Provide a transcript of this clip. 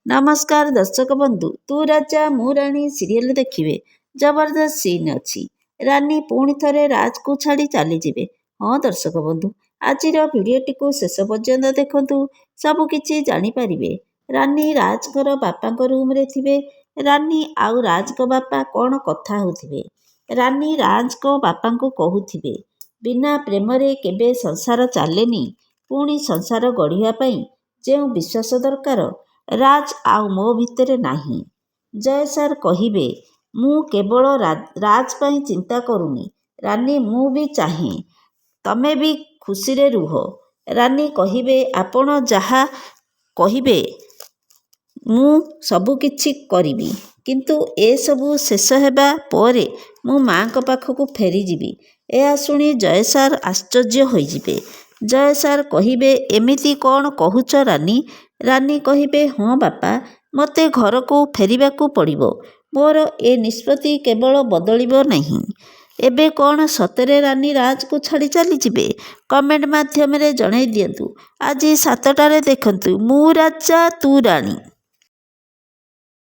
नमस्कार दर्शक बंधु, तू राजा मु राणी सीरियल देखिए। जबरदस्त सीन अच्छी। रानी पुणी थरे राज को छाड़ी चलीजे। हाँ दर्शक बंधु, आज भिडटी को शेष पर्यंत देखु सबकि जानीपारे। रानी राजर बापा रूम रे थिबे। रानी आउ राज को बापा कौन कथा होथिबे। रानी राज को बापा को कहूथिबे, बिना प्रेम रे केबे संसार चलेनी। पुणी संसार गढ़िया पाई जो विश्वास दरकार राज आउ मो भितर नाही। जय सार कहिबे, मु केवल राज पाई चिंता करूनी। रानी मु भी चाहे तमे भी खुशी रे रुह। रानी कहिबे, आपण जहा कहिबे मु सबु किछि करिबी, किंतु ए सबु शेष हेबा परे मु माँ को पाखकु फेरी जीवी। यह शुणी जय सार आश्चर्य होइजिबे। जय सार कहिबे, एमिति कौन कहूच रानी। रानी कहिबे, हाँ बापा, मते घर को फेरिबाकू पड़िबो। मोर ए निष्पत्ति केवल बदलिबो नहीं। एबे कौन सतरे रानी राज को छाड़ी चली जिबे? कमेंट माध्यम रे जणाई दियंतु। आज 7टारे देखंतु मु राजा तू राणी।